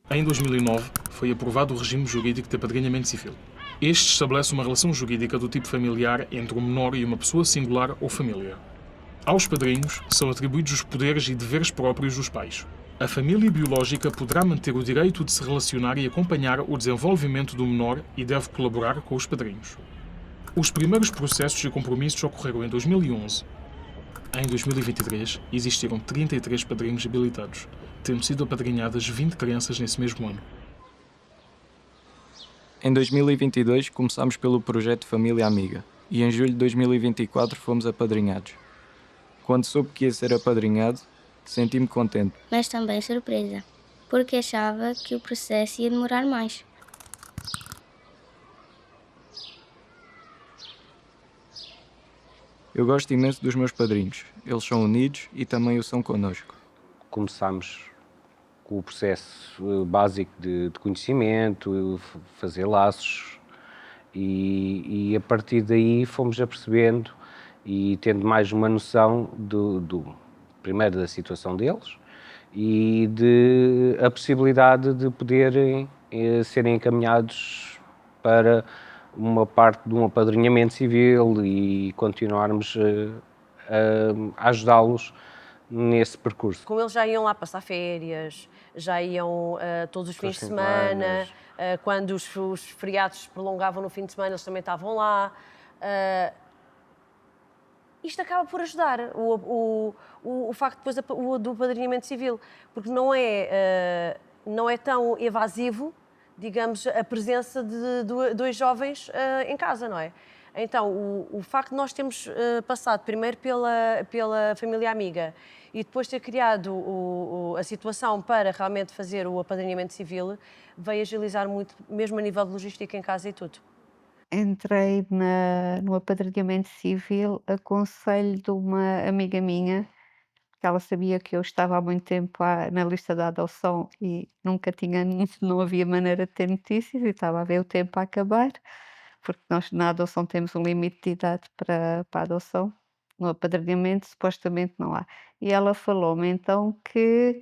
Em 2009, foi aprovado o regime jurídico de apadrinhamento civil. Este estabelece uma relação jurídica do tipo familiar entre um menor e uma pessoa singular ou família. Aos padrinhos são atribuídos os poderes e deveres próprios dos pais. A família biológica poderá manter o direito de se relacionar e acompanhar o desenvolvimento do menor e deve colaborar com os padrinhos. Os primeiros processos e compromissos ocorreram em 2011. Em 2023, existiram 33 padrinhos habilitados, tendo sido apadrinhadas 20 crianças nesse mesmo ano. Em 2022 começámos pelo projeto Família Amiga e em julho de 2024 fomos apadrinhados. Quando soube que ia ser apadrinhado, senti-me contente. Mas também surpresa, porque achava que o processo ia demorar mais. Eu gosto imenso dos meus padrinhos, eles são unidos e também o são connosco. Começámos com o processo básico de conhecimento, fazer laços e a partir daí fomos apercebendo e tendo mais uma noção primeiro da situação deles e de a possibilidade de poderem serem encaminhados para uma parte de um apadrinhamento civil e continuarmos a ajudá-los nesse percurso. Como eles já iam lá passar férias, já iam todos os fins de semana, quando os feriados se prolongavam no fim de semana, eles também estavam lá. Isto acaba por ajudar, o facto depois do apadrinhamento civil, porque não é tão evasivo, digamos, a presença de dois jovens em casa, não é? Então, o facto de nós termos passado primeiro pela família amiga e depois ter criado a situação para realmente fazer o apadrinhamento civil, veio agilizar muito, mesmo a nível de logística em casa e tudo. Entrei no apadrinhamento civil a conselho de uma amiga minha, que ela sabia que eu estava há muito tempo na lista da adoção e nunca tinha, não havia maneira de ter notícias e estava a ver o tempo a acabar, porque nós na adoção temos um limite de idade para a adoção, no apadrinhamento supostamente não há. E ela falou-me então que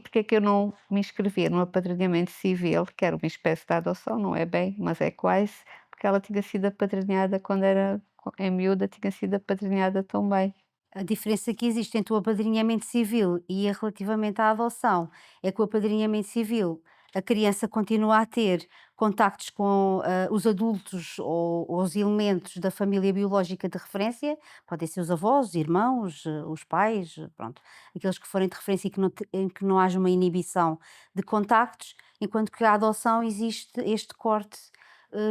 porque é que eu não me inscrevia no apadrinhamento civil, que era uma espécie de adoção, não é bem, mas é quase, porque ela tinha sido apadrinhada quando era em miúda, tinha sido apadrinhada também. A diferença que existe entre o apadrinhamento civil e relativamente à adoção é que o apadrinhamento civil, a criança continua a ter contactos com os adultos ou os elementos da família biológica de referência, podem ser os avós, os irmãos, os pais, pronto, aqueles que forem de referência e que em que não haja uma inibição de contactos, enquanto que a adoção existe este corte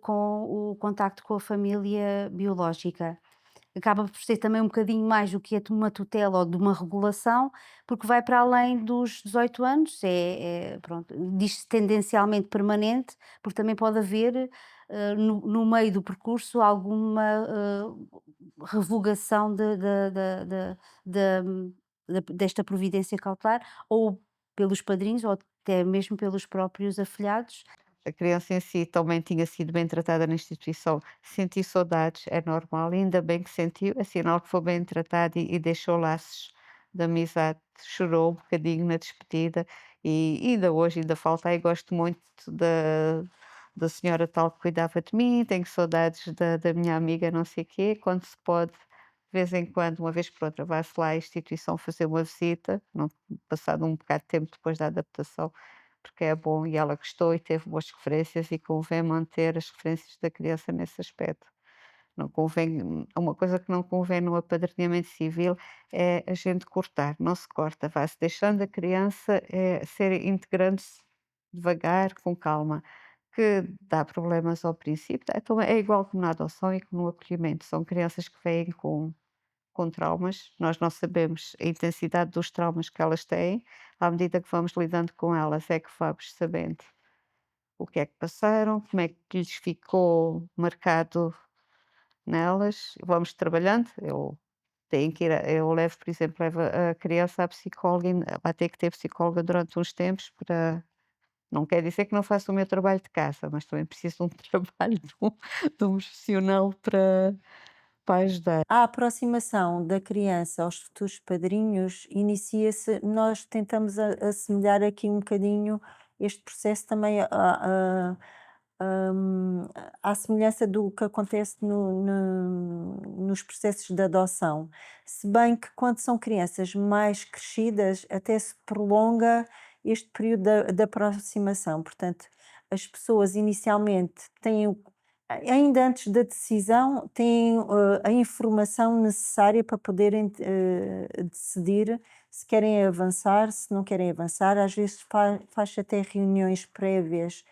com o contacto com a família biológica. Acaba por ser também um bocadinho mais do que é de uma tutela ou de uma regulação, porque vai para além dos 18 anos, pronto, diz-se tendencialmente permanente, porque também pode haver, no meio do percurso alguma, revogação desta providência cautelar, ou pelos padrinhos ou até mesmo pelos próprios afilhados. A criança em si também tinha sido bem tratada na instituição. Senti saudades, é normal, ainda bem que sentiu, é sinal que foi bem tratado e deixou laços de amizade. Chorou um bocadinho na despedida e ainda hoje ainda falta e gosto muito da senhora tal que cuidava de mim, tenho saudades da minha amiga não sei quê, quando se pode, de vez em quando, uma vez por outra, vai-se lá à instituição fazer uma visita, não, passado um bocado de tempo depois da adaptação, porque é bom e ela gostou e teve boas referências e convém manter as referências da criança nesse aspecto. Não convém, uma coisa que não convém no apadrinhamento civil é a gente cortar, não se corta, vai-se deixando a criança ser integrando-se devagar, com calma, que dá problemas ao princípio, então é igual como na adoção e como no acolhimento, são crianças que vêm com traumas, nós não sabemos a intensidade dos traumas que elas têm, à medida que vamos lidando com elas é que vamos sabendo o que é que passaram, como é que lhes ficou marcado nelas, vamos trabalhando, eu levo, por exemplo, levo a criança à psicóloga, vai ter que ter psicóloga durante uns tempos para não quer dizer que não faça o meu trabalho de casa, mas também preciso de um trabalho de um profissional para ajudar. A aproximação da criança aos futuros padrinhos inicia-se, nós tentamos assemelhar aqui um bocadinho este processo também à semelhança do que acontece nos processos de adoção. Se bem que quando são crianças mais crescidas, até se prolonga este período da aproximação. Portanto, as pessoas inicialmente ainda antes da decisão, têm a informação necessária para poderem decidir se querem avançar, se não querem avançar. Às vezes faz até reuniões prévias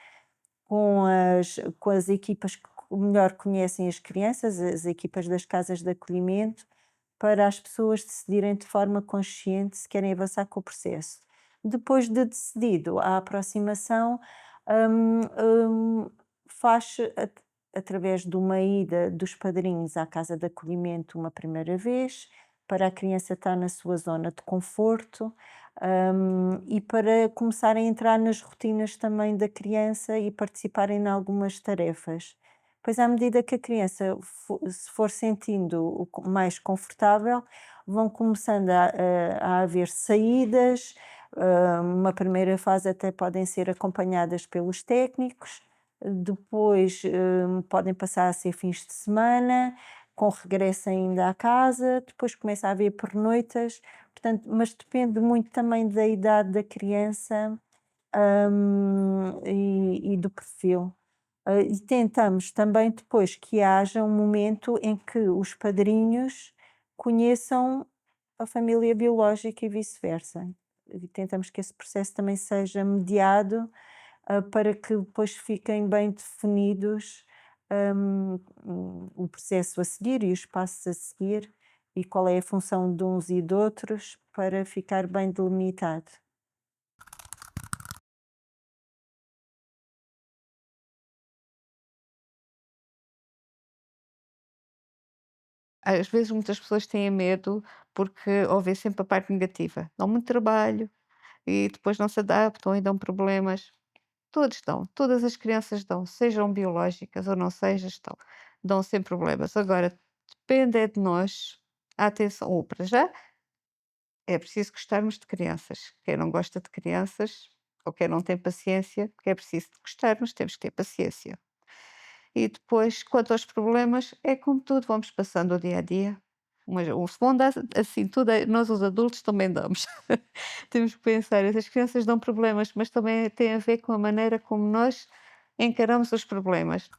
com as equipas que melhor conhecem as crianças, as equipas das casas de acolhimento, para as pessoas decidirem de forma consciente se querem avançar com o processo. Depois de decidido a aproximação, hum, faz através de uma ida dos padrinhos à casa de acolhimento uma primeira vez, para a criança estar na sua zona de conforto, e para começar a entrar nas rotinas também da criança e participarem em algumas tarefas. Pois, à medida que a criança se for sentindo mais confortável, vão começando a haver saídas. Uma primeira fase até podem ser acompanhadas pelos técnicos, depois podem passar a ser fins de semana, com regresso ainda à casa, depois começa a haver pernoitas, portanto, mas depende muito também da idade da criança, e do perfil. E tentamos também depois que haja um momento em que os padrinhos conheçam a família biológica e vice-versa. E tentamos que esse processo também seja mediado, para que depois fiquem bem definidos, o processo a seguir e os passos a seguir, e qual é a função de uns e de outros, para ficar bem delimitado. Às vezes muitas pessoas têm medo porque ouvem sempre a parte negativa. Dão muito trabalho e depois não se adaptam e dão problemas. Todos dão, todas as crianças dão, sejam biológicas ou não sejam, dão sempre problemas. Agora, depende é de nós, a atenção, ou para já, é preciso gostarmos de crianças. Quem não gosta de crianças, ou quem não tem paciência, porque é preciso gostarmos, temos que ter paciência. E depois, quanto aos problemas, é como tudo, vamos passando o dia a dia. Mas o se vão dar assim tudo, nós os adultos também damos. Temos que pensar, essas crianças dão problemas, mas também tem a ver com a maneira como nós encaramos os problemas.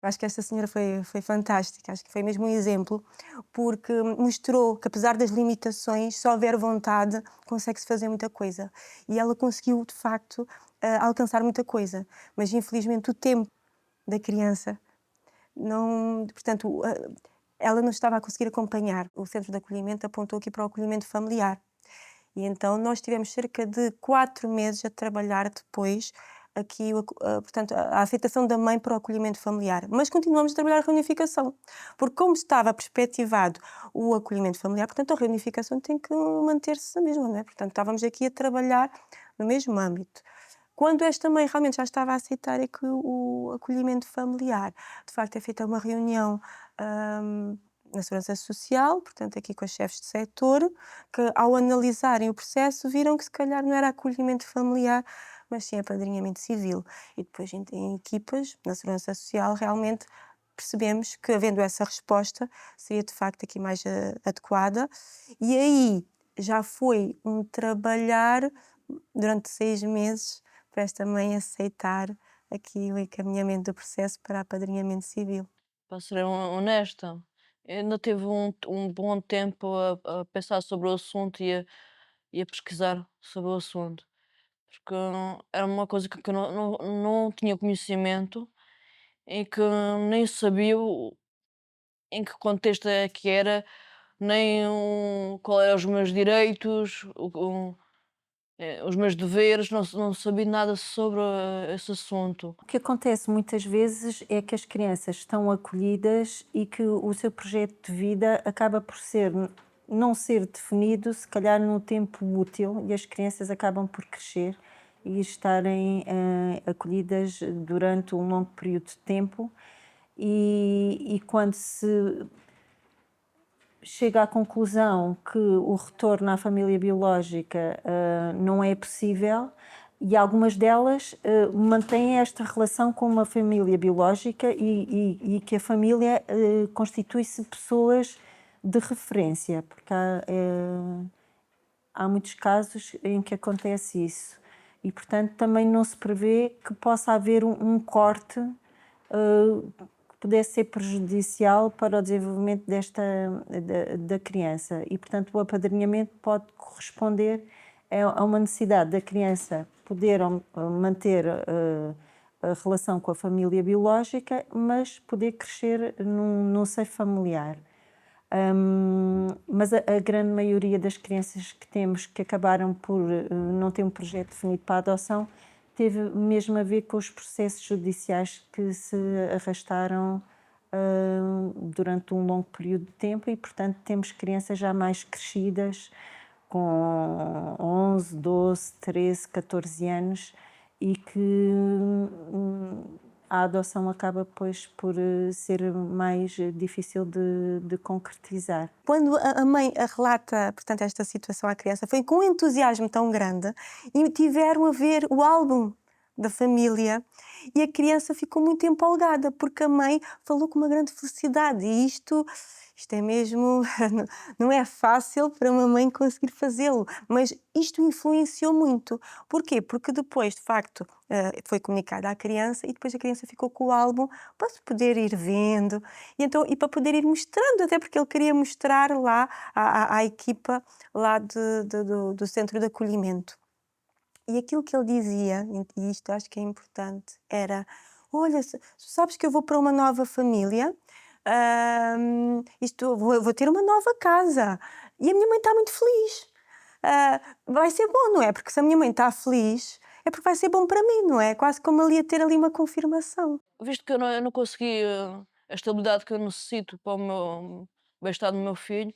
Acho que esta senhora foi fantástica, acho que foi mesmo um exemplo, porque mostrou que apesar das limitações, se houver vontade, consegue-se fazer muita coisa. E ela conseguiu, de facto, alcançar muita coisa. Mas infelizmente o tempo da criança não, portanto, ela não estava a conseguir acompanhar. O centro de acolhimento apontou aqui para o acolhimento familiar. E então nós tivemos cerca de 4 meses a trabalhar depois aqui, portanto, a afetação da mãe para o acolhimento familiar. Mas continuamos a trabalhar a reunificação, porque como estava perspectivado o acolhimento familiar, portanto, a reunificação tem que manter-se a mesma, não é? Portanto, estávamos aqui a trabalhar no mesmo âmbito. Quando esta mãe realmente já estava a aceitar é que o acolhimento familiar, de facto, é feita uma reunião na Segurança Social, portanto, aqui com os chefes de setor, que ao analisarem o processo viram que se calhar não era acolhimento familiar, mas sim apadrinhamento civil. E depois em equipas, na Segurança Social, realmente percebemos que, havendo essa resposta, seria de facto aqui mais adequada. E aí já foi um trabalhar durante 6 meses para esta mãe aceitar aqui o encaminhamento do processo para apadrinhamento civil. Para ser honesta, ainda tive um bom tempo a pensar sobre o assunto e a pesquisar sobre o assunto, porque era uma coisa que eu não tinha conhecimento e que nem sabia em que contexto é que era, nem qual eram os meus direitos, os meus deveres, não sabia nada sobre esse assunto. O que acontece muitas vezes é que as crianças estão acolhidas e que o seu projeto de vida acaba por não ser definido, se calhar no tempo útil, e as crianças acabam por crescer e estarem acolhidas durante um longo período de tempo, e quando se chega à conclusão que o retorno à família biológica não é possível, E algumas delas mantêm esta relação com uma família biológica e que a família constitui-se pessoas de referência, porque há muitos casos em que acontece isso. E, portanto, também não se prevê que possa haver um corte que pudesse ser prejudicial para o desenvolvimento da criança. E, portanto, o apadrinhamento pode corresponder a uma necessidade da criança poder manter a relação com a família biológica, mas poder crescer num seio familiar. Mas a grande maioria das crianças que temos que acabaram por não ter um projeto definido para a adoção teve mesmo a ver com os processos judiciais que se arrastaram durante um longo período de tempo e, portanto, temos crianças já mais crescidas, com 11, 12, 13, 14 anos e que a adoção acaba, pois, por ser mais difícil de concretizar. Quando a mãe relata, portanto, esta situação à criança, foi com um entusiasmo tão grande e tiveram a ver o álbum da família e a criança ficou muito empolgada porque a mãe falou com uma grande felicidade e isto é mesmo, não é fácil para uma mãe conseguir fazê-lo, mas isto influenciou muito. Porquê? Porque depois, de facto, foi comunicado à criança e depois a criança ficou com o álbum para se poder ir vendo e para poder ir mostrando, até porque ele queria mostrar lá à equipa lá do centro de acolhimento. E aquilo que ele dizia, e isto acho que é importante, era: olha, sabes que eu vou para uma nova família, vou ter uma nova casa e a minha mãe está muito feliz. Vai ser bom, não é? Porque se a minha mãe está feliz, é porque vai ser bom para mim, não é? Quase como ali a ter ali uma confirmação. Visto que eu não consegui a estabilidade que eu necessito para o meu bem-estar do meu filho,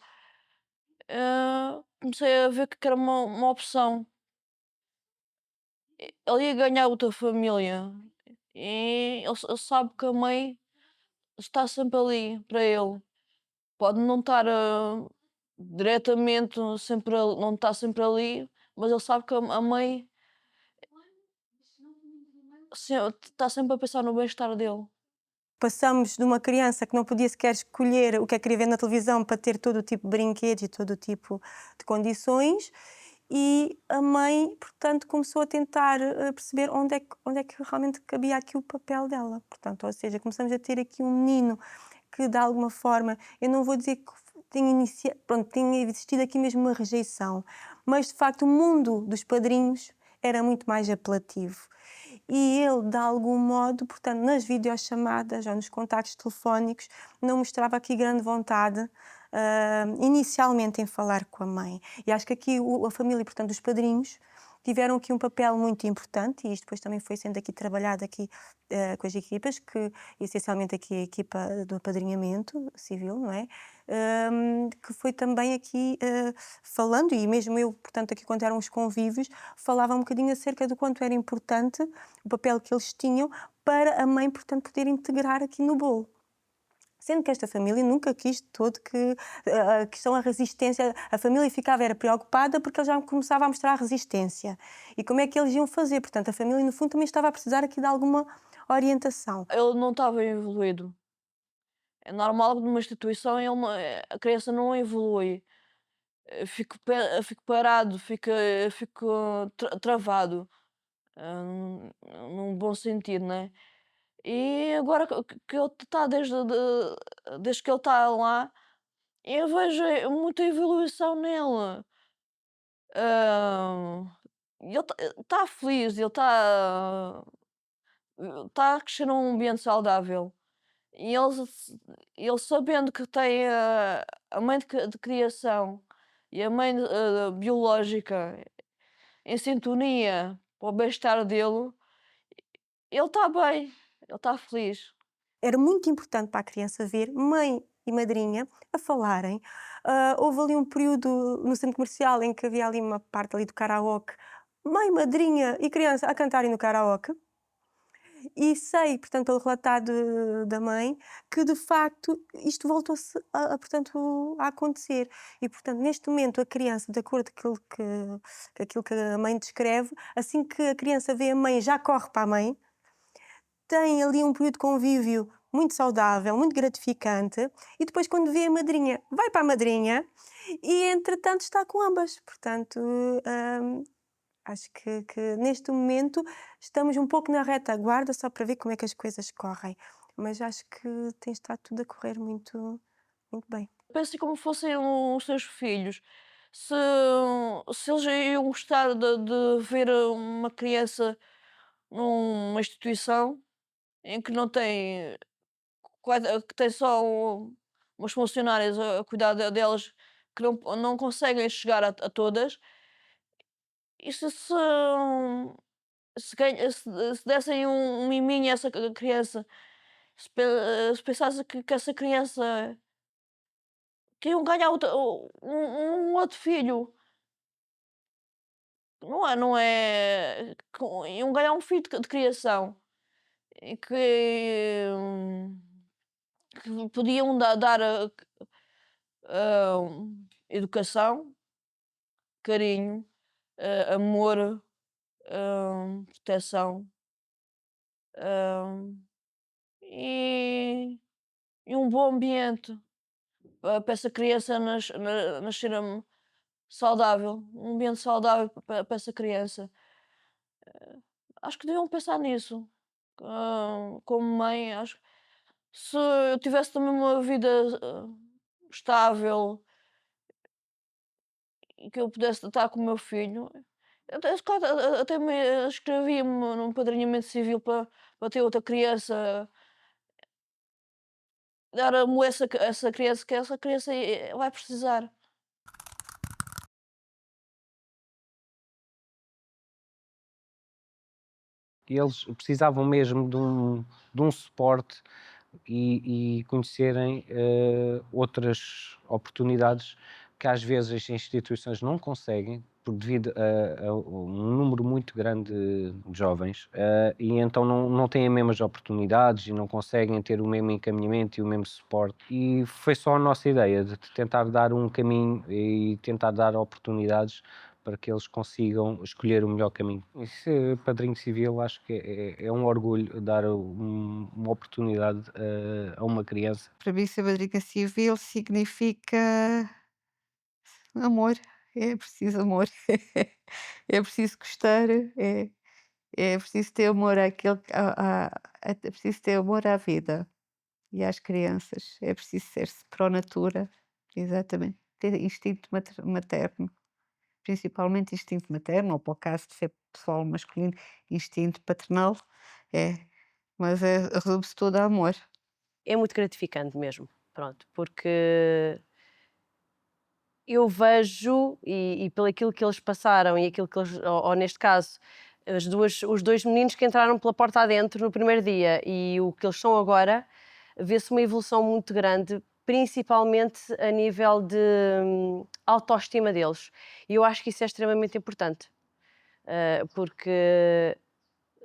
comecei a ver que era uma opção. Ele ia ganhar outra família e ele sabe que a mãe está sempre ali para ele. Pode não estar diretamente sempre não está sempre ali, mas ele sabe que a mãe está sempre a pensar no bem-estar dele. Passamos de uma criança que não podia sequer escolher o que é que queria ver na televisão para ter todo o tipo de brinquedos e todo o tipo de condições e a mãe, portanto, começou a tentar perceber onde é que realmente cabia aqui o papel dela. Portanto, ou seja, começamos a ter aqui um menino que, de alguma forma, eu não vou dizer que tinha existido aqui mesmo uma rejeição, mas, de facto, o mundo dos padrinhos era muito mais apelativo. E ele, de algum modo, portanto, nas videochamadas ou nos contactos telefónicos, não mostrava aqui grande vontade, inicialmente, em falar com a mãe. E acho que aqui a família, portanto, os padrinhos, tiveram aqui um papel muito importante e isto depois também foi sendo aqui trabalhado aqui com as equipas, que essencialmente aqui a equipa do apadrinhamento civil, não é? Que foi também aqui falando, e mesmo eu, portanto, aqui quando eram os convívios, falava um bocadinho acerca do quanto era importante o papel que eles tinham para a mãe, portanto, poder integrar aqui no bolo. Sendo que esta família nunca quis de todo que a questão da resistência, a família era preocupada porque ele já começava a mostrar a resistência. E como é que eles iam fazer? Portanto, a família, no fundo, também estava a precisar aqui de alguma orientação. Ele não estava evoluído. É normal que numa instituição a criança não evolui. Fico parado, fico travado, num bom sentido, né? E agora que ele está desde que ele está lá, eu vejo muita evolução nele. Ele está feliz, ele está a crescer num ambiente saudável. E ele sabendo que tem a mãe de criação e a mãe biológica em sintonia para o bem-estar dele, ele está bem, ele está feliz. Era muito importante para a criança ver mãe e madrinha a falarem. Houve ali um período no centro comercial em que havia ali uma parte ali do karaoke, mãe, madrinha e criança a cantarem no karaoke. E sei, portanto, pelo relato da mãe, que de facto isto voltou-se portanto, a acontecer. E, portanto, neste momento a criança, de acordo com aquilo que a mãe descreve, assim que a criança vê a mãe, já corre para a mãe, tem ali um período de convívio muito saudável, muito gratificante, e depois quando vê a madrinha, vai para a madrinha e entretanto está com ambas. Portanto, acho que neste momento estamos um pouco na retaguarda só para ver como é que as coisas correm, mas acho que tem estado tudo a correr muito, muito bem. Pensem como fossem os seus filhos. Se, se eles iam gostar de ver uma criança numa instituição em que não tem, que tem só umas funcionárias a cuidar delas que não conseguem chegar a todas, e se dessem um miminho a essa criança, se pensasse que essa criança que iam ganhar um outro filho, iam ganhar um filho de criação, e que podiam dar educação, carinho, amor, proteção, hã, e um bom ambiente para essa criança nascer saudável, um ambiente saudável para essa criança. Acho que deviam pensar nisso. Como mãe, acho, se eu tivesse também uma vida estável e que eu pudesse estar com o meu filho, até, se calhar, até me inscrevia-me num padrinhamento civil para ter outra criança, dar amor a essa criança, que essa criança vai precisar. E eles precisavam mesmo de um suporte e conhecerem outras oportunidades que às vezes as instituições não conseguem, por devido a um número muito grande de jovens, e então não têm as mesmas oportunidades e não conseguem ter o mesmo encaminhamento e o mesmo suporte. E foi só a nossa ideia de tentar dar um caminho e tentar dar oportunidades para que eles consigam escolher o melhor caminho. E ser padrinho civil, acho que é um orgulho dar uma oportunidade a uma criança. Para mim, ser madrinha civil significa amor. É preciso amor. É preciso gostar. É preciso ter amor é preciso ter amor à vida e às crianças. É preciso ser-se pró-natura. Exatamente. Ter instinto materno. Principalmente instinto materno, ou para o caso de ser pessoal masculino, instinto paternal. É, mas resume-se tudo a amor. É muito gratificante mesmo, pronto, porque eu vejo, e pelo aquilo que eles passaram e aquilo que eles, ou neste caso, os dois meninos que entraram pela porta adentro no primeiro dia e o que eles são agora, vê-se uma evolução muito grande, principalmente a nível de autoestima deles. E eu acho que isso é extremamente importante, porque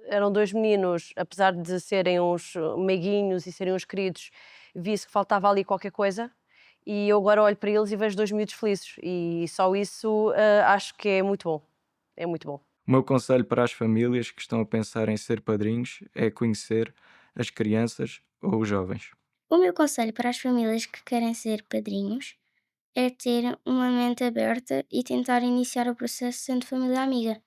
eram dois meninos, apesar de serem uns meiguinhos e serem uns queridos, vi-se que faltava ali qualquer coisa. E eu agora olho para eles e vejo dois miúdos felizes. E só isso acho que é muito bom. É muito bom. O meu conselho para as famílias que estão a pensar em ser padrinhos é conhecer as crianças ou os jovens. O meu conselho para as famílias que querem ser padrinhos é ter uma mente aberta e tentar iniciar o processo sendo família amiga.